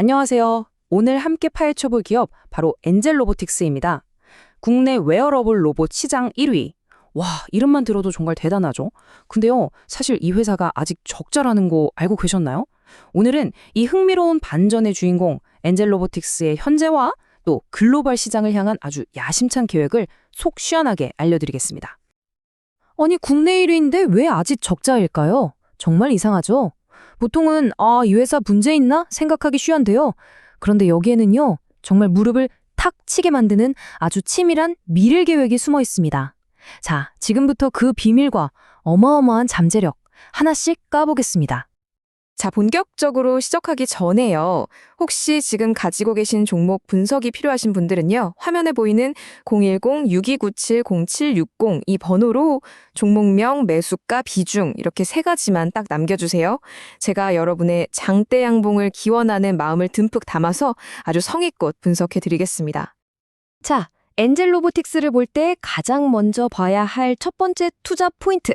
안녕하세요. 오늘 함께 파헤쳐볼 기업 바로 엔젤 로보틱스입니다. 국내 웨어러블 로봇 시장 1위. 와, 이름만 들어도 정말 대단하죠? 근데요, 사실 이 회사가 아직 적자라는 거 알고 계셨나요? 오늘은 이 흥미로운 반전의 주인공 엔젤 로보틱스의 현재와 또 글로벌 시장을 향한 아주 야심찬 계획을 속 시원하게 알려드리겠습니다. 아니, 국내 1위인데 왜 아직 적자일까요? 정말 이상하죠? 보통은 이 회사 문제 있나 생각하기 쉬운데요. 그런데 여기에는요, 정말 무릎을 탁 치게 만드는 아주 치밀한 미래 계획이 숨어 있습니다. 자, 지금부터 그 비밀과 어마어마한 잠재력 하나씩 까보겠습니다. 자, 본격적으로 시작하기 전에요. 혹시 지금 가지고 계신 종목 분석이 필요하신 분들은요. 화면에 보이는 010-6297-0760 이 번호로 종목명, 매수가, 비중 이렇게 세 가지만 딱 남겨주세요. 제가 여러분의 장대 양봉을 기원하는 마음을 듬뿍 담아서 아주 성의껏 분석해드리겠습니다. 자, 엔젤 로보틱스를 볼 때 가장 먼저 봐야 할 첫 번째 투자 포인트,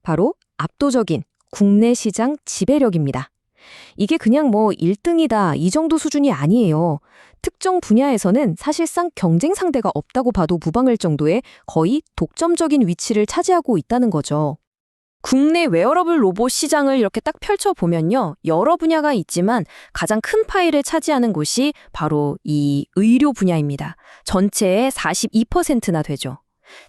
바로 압도적인 국내 시장 지배력입니다. 이게 그냥 1등이다 이 정도 수준이 아니에요. 특정 분야에서는 사실상 경쟁 상대가 없다고 봐도 무방할 정도의 거의 독점적인 위치를 차지하고 있다는 거죠. 국내 웨어러블 로봇 시장을 이렇게 딱 펼쳐보면요. 여러 분야가 있지만 가장 큰 파일을 차지하는 곳이 바로 이 의료 분야입니다. 전체의 42%나 되죠.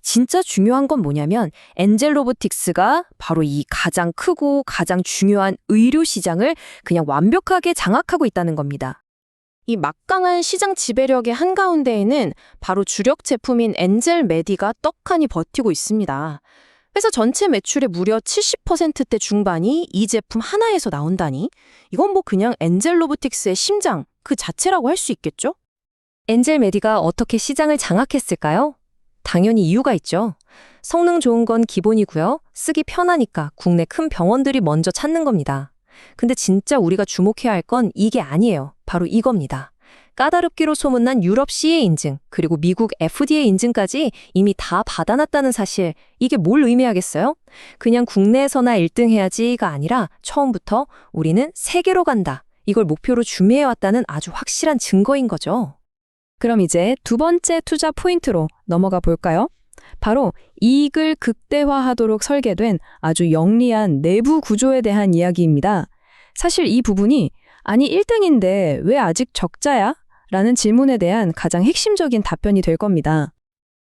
진짜 중요한 건 뭐냐면 엔젤 로보틱스가 바로 이 가장 크고 가장 중요한 의료 시장을 그냥 완벽하게 장악하고 있다는 겁니다. 이 막강한 시장 지배력의 한가운데에는 바로 주력 제품인 엔젤 메디가 떡하니 버티고 있습니다. 회사 전체 매출의 무려 70%대 중반이 이 제품 하나에서 나온다니 이건 그냥 엔젤 로보틱스의 심장 그 자체라고 할 수 있겠죠? 엔젤 메디가 어떻게 시장을 장악했을까요? 당연히 이유가 있죠. 성능 좋은 건 기본이고요. 쓰기 편하니까 국내 큰 병원들이 먼저 찾는 겁니다. 근데 진짜 우리가 주목해야 할 건 이게 아니에요. 바로 이겁니다. 까다롭기로 소문난 유럽 CE 인증, 그리고 미국 FDA 인증까지 이미 다 받아놨다는 사실, 이게 뭘 의미하겠어요? 그냥 국내에서나 1등 해야지가 아니라 처음부터 우리는 세계로 간다. 이걸 목표로 준비해왔다는 아주 확실한 증거인 거죠. 그럼 이제 두 번째 투자 포인트로 넘어가 볼까요? 바로 이익을 극대화하도록 설계된 아주 영리한 내부 구조에 대한 이야기입니다. 사실 이 부분이 아니 1등인데 왜 아직 적자야? 라는 질문에 대한 가장 핵심적인 답변이 될 겁니다.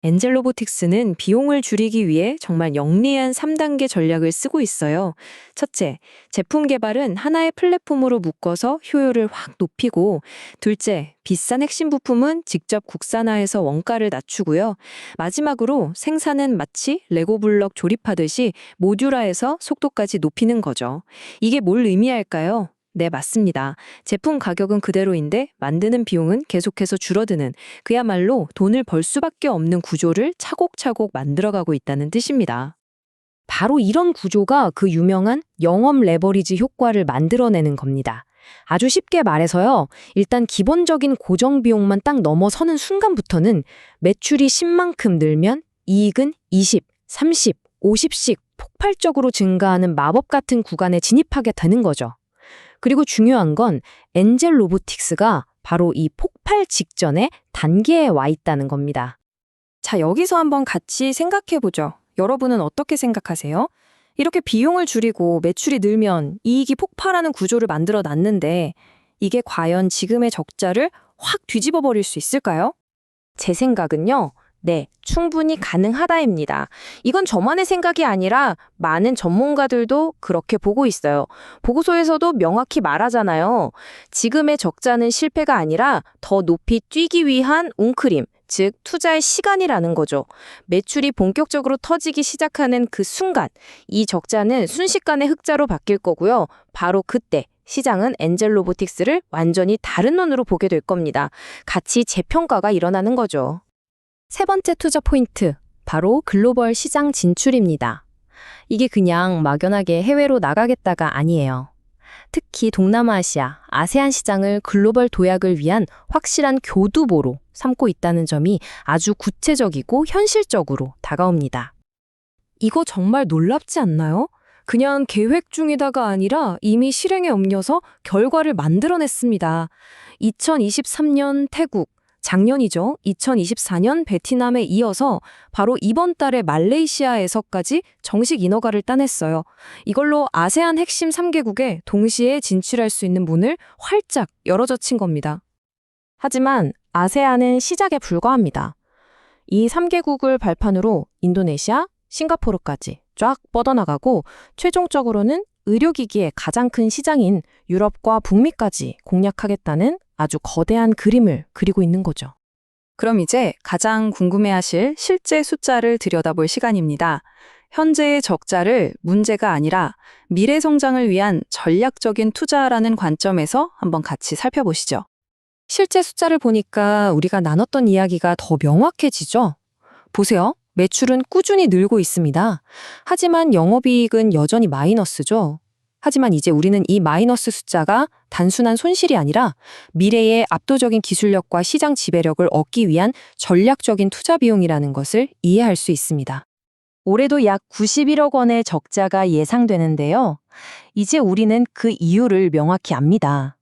엔젤 로보틱스는 비용을 줄이기 위해 정말 영리한 3단계 전략을 쓰고 있어요. 첫째, 제품 개발은 하나의 플랫폼으로 묶어서 효율을 확 높이고, 둘째, 비싼 핵심 부품은 직접 국산화해서 원가를 낮추고요. 마지막으로 생산은 마치 레고 블럭 조립하듯이 모듈화해서 속도까지 높이는 거죠. 이게 뭘 의미할까요? 네, 맞습니다. 제품 가격은 그대로인데 만드는 비용은 계속해서 줄어드는 그야말로 돈을 벌 수밖에 없는 구조를 차곡차곡 만들어가고 있다는 뜻입니다. 바로 이런 구조가 그 유명한 영업 레버리지 효과를 만들어내는 겁니다. 아주 쉽게 말해서요. 일단 기본적인 고정 비용만 딱 넘어서는 순간부터는 매출이 10만큼 늘면 이익은 20, 30, 50씩 폭발적으로 증가하는 마법 같은 구간에 진입하게 되는 거죠. 그리고 중요한 건 엔젤 로보틱스가 바로 이 폭발 직전의 단계에 와 있다는 겁니다. 자, 여기서 한번 같이 생각해보죠. 여러분은 어떻게 생각하세요? 이렇게 비용을 줄이고 매출이 늘면 이익이 폭발하는 구조를 만들어 놨는데 이게 과연 지금의 적자를 확 뒤집어 버릴 수 있을까요? 제 생각은요. 네, 충분히 가능하다입니다. 이건 저만의 생각이 아니라 많은 전문가들도 그렇게 보고 있어요. 보고서에서도 명확히 말하잖아요. 지금의 적자는 실패가 아니라 더 높이 뛰기 위한 웅크림, 즉 투자의 시간이라는 거죠. 매출이 본격적으로 터지기 시작하는 그 순간, 이 적자는 순식간에 흑자로 바뀔 거고요. 바로 그때 시장은 엔젤 로보틱스를 완전히 다른 눈으로 보게 될 겁니다. 가치 재평가가 일어나는 거죠. 세 번째 투자 포인트, 바로 글로벌 시장 진출입니다. 이게 그냥 막연하게 해외로 나가겠다가 아니에요. 특히 동남아시아, 아세안 시장을 글로벌 도약을 위한 확실한 교두보로 삼고 있다는 점이 아주 구체적이고 현실적으로 다가옵니다. 이거 정말 놀랍지 않나요? 그냥 계획 중이다가 아니라 이미 실행에 옮겨서 결과를 만들어냈습니다. 2023년 태국, 작년이죠. 2024년 베트남에 이어서 바로 이번 달에 말레이시아에서까지 정식 인허가를 따냈어요. 이걸로 아세안 핵심 3개국에 동시에 진출할 수 있는 문을 활짝 열어젖힌 겁니다. 하지만 아세안은 시작에 불과합니다. 이 3개국을 발판으로 인도네시아, 싱가포르까지 쫙 뻗어나가고 최종적으로는 의료기기의 가장 큰 시장인 유럽과 북미까지 공략하겠다는 아주 거대한 그림을 그리고 있는 거죠. 그럼 이제 가장 궁금해하실 실제 숫자를 들여다볼 시간입니다. 현재의 적자를 문제가 아니라 미래 성장을 위한 전략적인 투자라는 관점에서 한번 같이 살펴보시죠. 실제 숫자를 보니까 우리가 나눴던 이야기가 더 명확해지죠? 보세요. 매출은 꾸준히 늘고 있습니다. 하지만 영업이익은 여전히 마이너스죠. 하지만 이제 우리는 이 마이너스 숫자가 단순한 손실이 아니라 미래의 압도적인 기술력과 시장 지배력을 얻기 위한 전략적인 투자 비용이라는 것을 이해할 수 있습니다. 올해도 약 91억 원의 적자가 예상되는데요. 이제 우리는 그 이유를 명확히 압니다.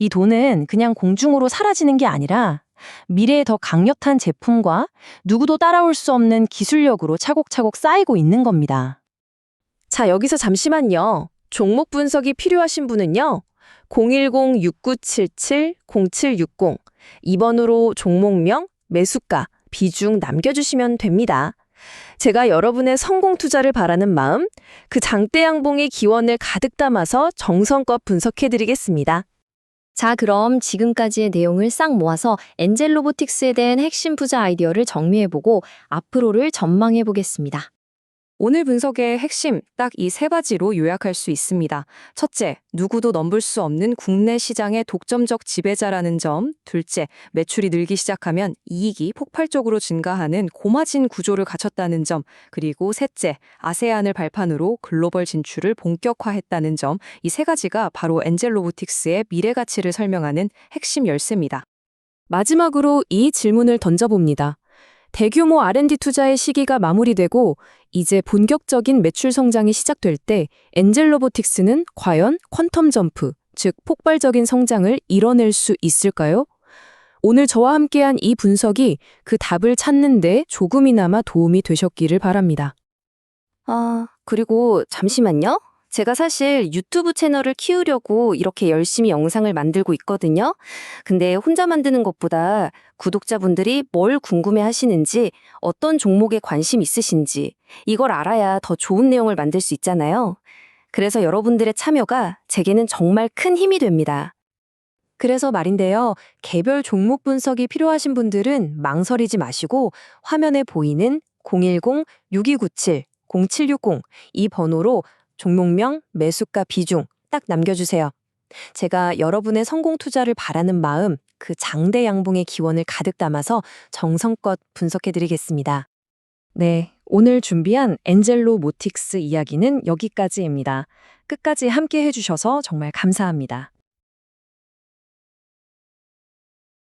이 돈은 그냥 공중으로 사라지는 게 아니라 미래의 더 강력한 제품과 누구도 따라올 수 없는 기술력으로 차곡차곡 쌓이고 있는 겁니다. 자, 여기서 잠시만요. 종목 분석이 필요하신 분은요. 010-6977-0760 2번으로 종목명, 매수가, 비중 남겨주시면 됩니다. 제가 여러분의 성공 투자를 바라는 마음, 그 장대 양봉의 기원을 가득 담아서 정성껏 분석해드리겠습니다. 자, 그럼 지금까지의 내용을 싹 모아서 엔젤 로보틱스에 대한 핵심 투자 아이디어를 정리해보고 앞으로를 전망해보겠습니다. 오늘 분석의 핵심 딱 이 세 가지로 요약할 수 있습니다. 첫째, 누구도 넘볼 수 없는 국내 시장의 독점적 지배자라는 점. 둘째, 매출이 늘기 시작하면 이익이 폭발적으로 증가하는 고마진 구조를 갖췄다는 점. 그리고 셋째, 아세안을 발판으로 글로벌 진출을 본격화했다는 점. 이 세 가지가 바로 엔젤 로보틱스의 미래 가치를 설명하는 핵심 열쇠입니다. 마지막으로 이 질문을 던져봅니다. 대규모 R&D 투자의 시기가 마무리되고 이제 본격적인 매출 성장이 시작될 때 엔젤 로보틱스는 과연 퀀텀 점프, 즉 폭발적인 성장을 이뤄낼 수 있을까요? 오늘 저와 함께한 이 분석이 그 답을 찾는 데 조금이나마 도움이 되셨기를 바랍니다. 그리고 잠시만요. 제가 사실 유튜브 채널을 키우려고 이렇게 열심히 영상을 만들고 있거든요. 근데 혼자 만드는 것보다 구독자분들이 뭘 궁금해 하시는지, 어떤 종목에 관심 있으신지, 이걸 알아야 더 좋은 내용을 만들 수 있잖아요. 그래서 여러분들의 참여가 제게는 정말 큰 힘이 됩니다. 그래서 말인데요. 개별 종목 분석이 필요하신 분들은 망설이지 마시고 화면에 보이는 010-6297-0760 이 번호로 종목명, 매수가, 비중 딱 남겨주세요. 제가 여러분의 성공 투자를 바라는 마음, 그 장대 양봉의 기원을 가득 담아서 정성껏 분석해드리겠습니다. 네, 오늘 준비한 엔젤로 모틱스 이야기는 여기까지입니다. 끝까지 함께 해주셔서 정말 감사합니다.